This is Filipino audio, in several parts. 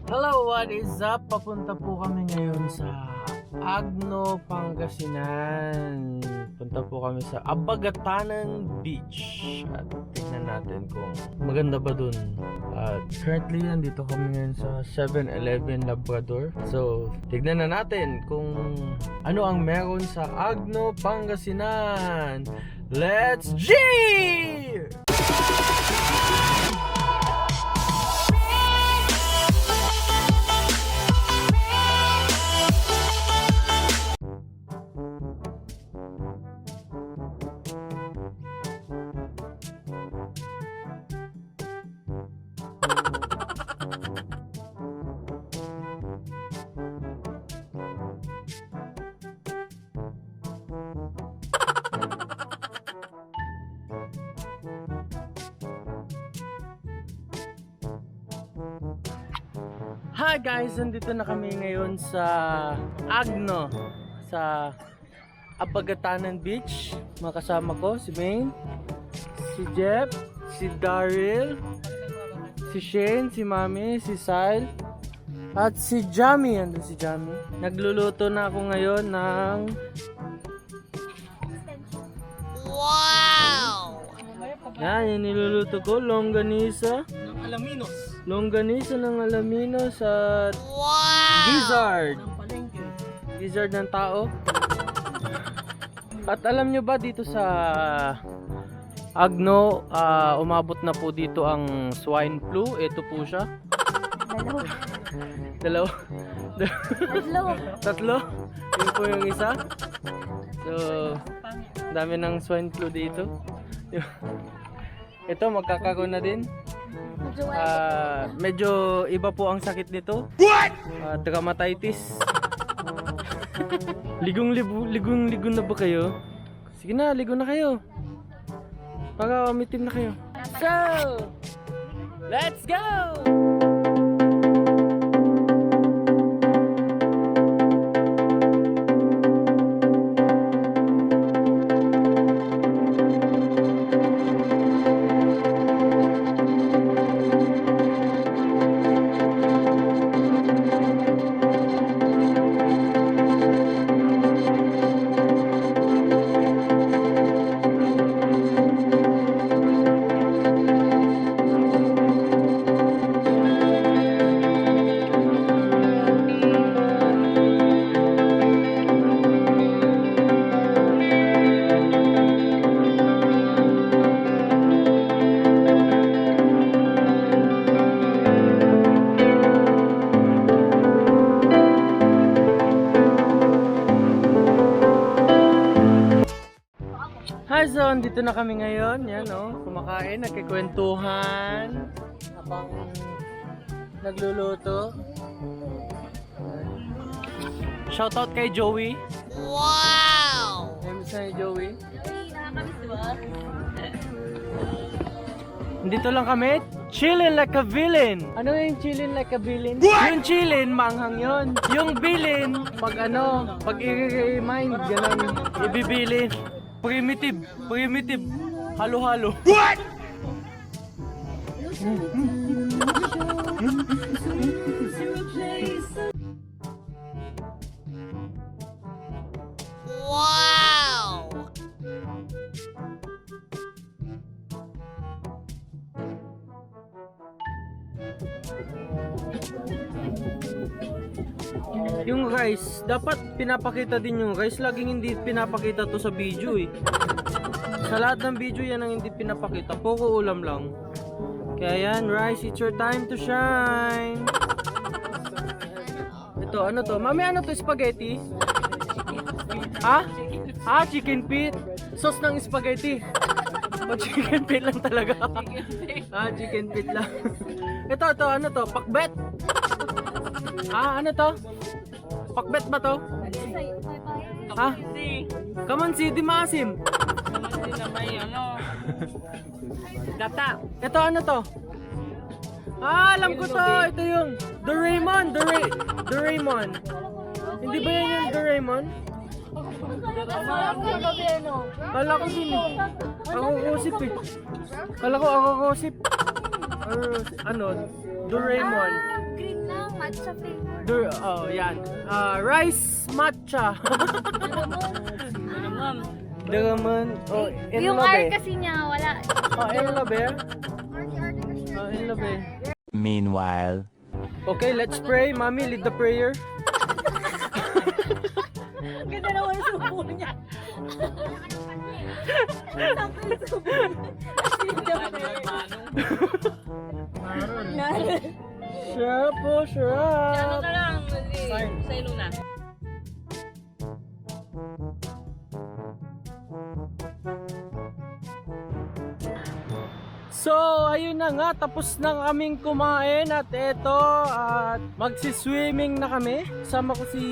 Hello, what is up? Papunta po kami ngayon sa Agno, Pangasinan. Punta po kami sa Abagatanan Beach. At tignan natin kung maganda ba dun. At currently, nandito kami ngayon sa 7-Eleven Labrador. So, tignan na natin kung ano ang meron sa Agno, Pangasinan. Let's G! Hi guys! Nandito na kami ngayon sa Agno, sa Abagatanan Beach. Makasama ko si Maine, si Jeff, si Daryl, si Shane, si Mami, si Sile, at si Jamie. Andun si Jamie. Nagluluto na ako ngayon ng yan, yung niluluto ko, longganisa ng alaminos. Longganisa ng alaminos at gizzard. Gizzard ng tao. At alam nyo ba dito sa Agno, umabot na po dito ang swine flu. Ito po siya. Dalawa. Tatlo. Yun po yung isa. So, dami ng swine flu dito. Ito, magkakaroon na din. Medyo iba po ang sakit nito. Dermatitis. Ligong na ba kayo? Sige na, ligo na kayo. Para umitim na kayo. So, let's go! Hi, so dito na kami ngayon. Yan kumakain, nagkikwentuhan habang nagluluto. Shoutout kay Joey. Wow! Namiss na ni Joey. Dito lang kami, chillin' like a villain. Ano yung chillin' like a villain? Yung chillin', manghang yun. Yung bilin, pag i-remind, ganun, ibibilin. Primitive, halo-halo. What? Wow! Yung rice, dapat pinapakita din yung rice. Laging hindi pinapakita to sa video eh. Sa lahat ng video yan ang hindi pinapakita. Puro ulam lang. Kaya yan, rice, it's your time to shine. Ito, ano to? Mami, ano to? Spaghetti? Ha? Chicken feet. Sauce ng spaghetti. O chicken feet lang talaga. Chicken feet lang. Ito, ano to? Pakbet? Ano to? Pakbet ba to? Kamansi, di maasim. Gata. Ito, ano to? Alam ko to. Ito yung Doraemon. Doraemon. Hindi ba yan yung Doraemon? Kala ko sino? Ako kusip eh. Kala ko ako kusip. Ano? Doraemon. Green lang, matcha flavor. Yan. Rice matcha. Doraemon. Oh, Yung R kasi niya, wala. Oh, Enlabe. Oh, Enlabe. Meanwhile. Okay, let's pray. Mommy, lead the prayer. Ganda naman yung subo niya. Sakto yung subo niya. Shrap po, shrap. Ano lang, say Luna. So, ayun na nga, tapos na kaming kumain at eto, at magsiswimming na kami. Sama ko si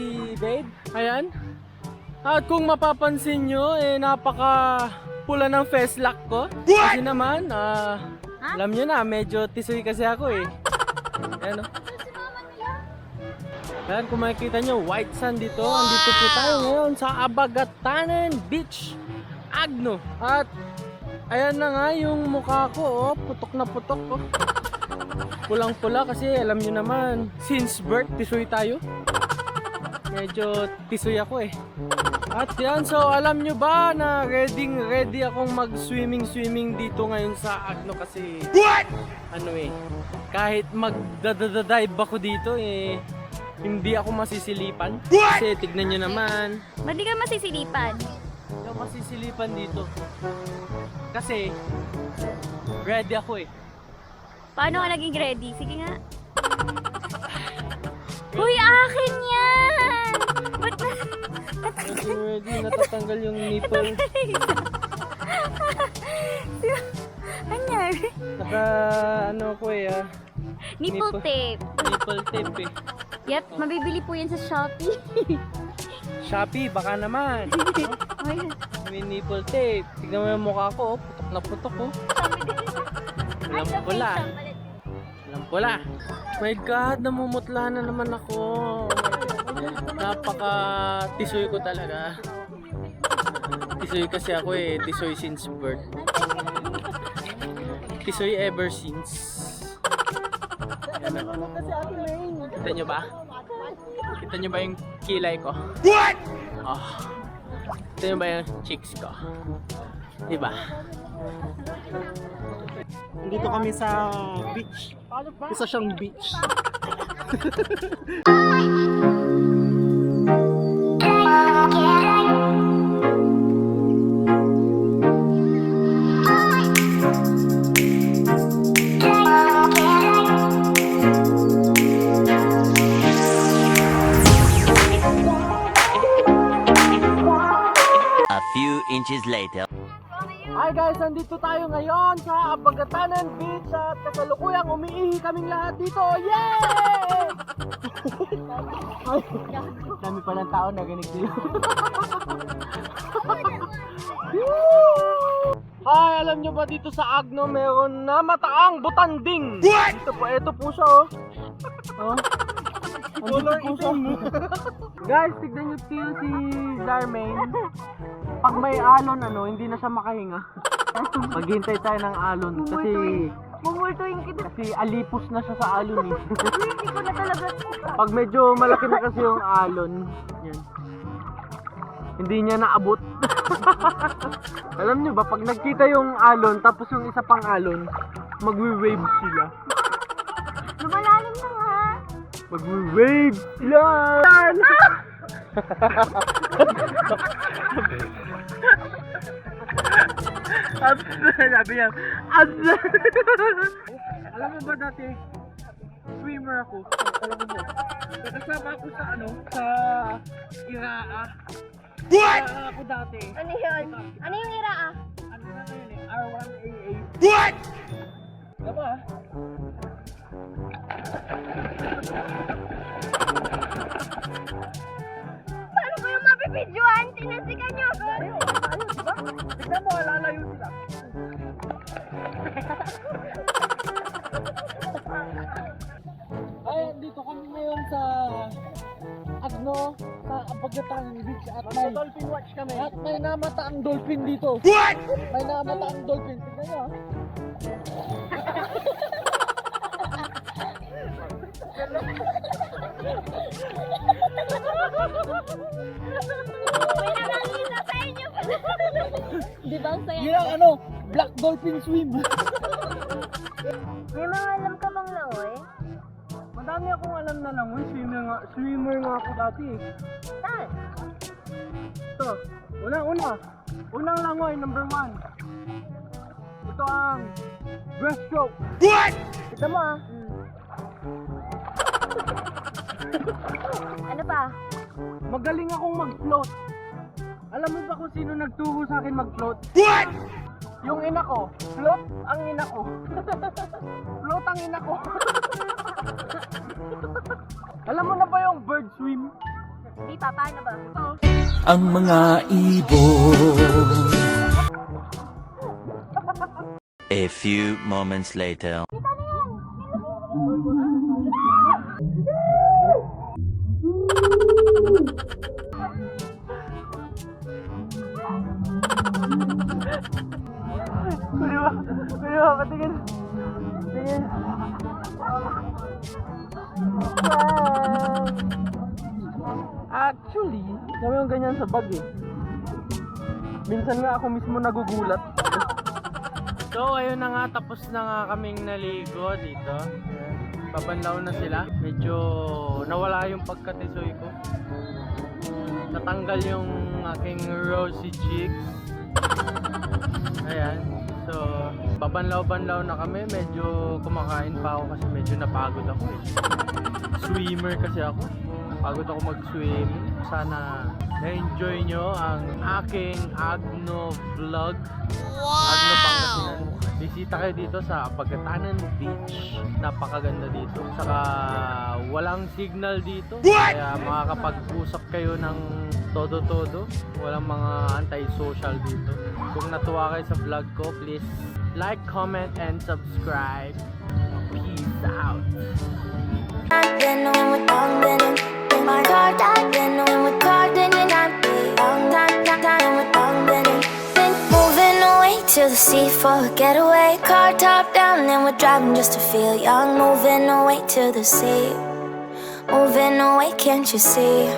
Babe. Ayan. At kung mapapansin nyo, napaka pula ng face lock ko. Kasi naman, alam nyo na, medyo tisoy kasi ako eh. Ayan o. Ayan, kung makikita nyo, white sand dito. Andito po tayo ngayon sa Abagatanan Beach, Agno. At ayan na nga yung mukha ko, putok na putok ko. Pulang-pula kasi alam nyo naman, since birth, tisoy tayo. Medyo tisoy ako eh. At yan, so alam nyo ba na ready akong mag-swimming dito ngayon sa Agno kasi ano eh, kahit mag-dive ako dito eh, hindi ako masisilipan. Kasi tignan nyo naman, Ba't di ka masisilipan? hindi ako masisilipan dito. Kasi ready ako eh. Paano ka naging ready? Sige nga. Uy, akin yan! Ba't na? Ready, natatanggal yung nipple. Anyari? Ano ko eh, Nipple tape. nipple tape eh. Yep, mabibili po yan sa Shopee. Shopee, baka naman. Ay, May nipple tape. Tignan mo yung mukha ko, putok na putok oh. Alam pula. Alam pula. My God, namumutla na naman ako. Napaka tisoy ko talaga. Tisoy kasi ako eh, tisoy since birth. Tisoy ever since. Ayan ako. Kita nyo ba? Kita nyo ba yung kilay ko? What? Oh. Kita nyo ba yung cheeks ko? Diba? Dito kami sa beach. Isa siyang beach. A few inches later. Hi guys, nandito tayo ngayon sa Abagatanan Beach at kasalukuyang umiihi kaming lahat dito. Yay! Ay, dami pa ng tao na ganig dito. Hi, alam nyo ba dito sa Agno meron na mataang butanding? Dito po, eto po siya oh. Oh. Color itim. Guys, tignan nyo si Darmaine. Pag may alon, hindi na siya makahinga. Maghintay tayo ng alon kasi mumultuin kita. kasi alipos na siya sa alon eh. Hindi ko na talaga. Pag medyo malaki na kasi yung alon, yan. Hindi niya naabot. Alam niyo ba, pag nagkita yung alon tapos yung isa pang alon, magwe-wave sila. Lumalalim na nga. Magwe-wave sila! Sabi niya, alam mo ba dati, swimmer ako. Alam mo, kasama ako sa sa Iraa. What? Ako dati. Ano yun? Ano yung iraa? Ano na ngayon eh, R1AA. What? Diba? Paano ko yung mapipidyoan? Tinasikan nyo. Ayun, diba? Tignan mo, lalayo sila. Ay, dito kami ngayon sa Agno, sa Abagatanan Beach at may dolphin watch kami. At may namataang dolphin dito. What? May namataang dolphin. Tignan nyo. May nakakita sa inyo. Di ba ang saya? Yun ang ano, black dolphin swim. May mga alam ka bang langoy? Madami akong alam na langoy. Swimmer nga ako dati eh. Saan? Ito, unang langoy, number 1. Ito ang breaststroke. Ito mo ah. Ano pa? Magaling akong mag-float. Alam mo ba kung sino nagturo sa akin mag-float? What? Yung ina ko. Float ang ina ko. Float ang ina ko. Alam mo na ba yung bird swim? Di pa, paano ba? Ang mga ibon. A few moments later. Kuya, patingin. Tingin. Actually, kami yung ganyan sa bag eh. Minsan nga ako mismo nagugulat. So ayun na nga, tapos na nga kaming naligo dito. Ayan, babanlaw na sila. Medyo nawala yung pagkatisoy ko. Natanggal yung aking rosy cheeks. Ayan. So, babanlaw-banlaw na kami. Medyo kumakain pa ako kasi medyo napagod ako eh. Swimmer kasi ako. Napagod ako mag-swim. Sana na-enjoy nyo ang aking Agno vlog. Agno Pangasinan. Bisita kayo dito sa Apagatanan Beach. Napakaganda dito. Saka walang signal dito. Kaya makakapag-usap kayo ng todo-todo. Walang mga anti-social dito. Kung natuwa kayo sa vlog ko, please like, comment, and subscribe. Peace out. I've been on with all minute in my car. I've been on with car, then you're not be all time with all minute. Been moving away to the sea for a getaway. Car top down, and we're driving just to feel young. Moving away to the sea. Moving away, can't you see?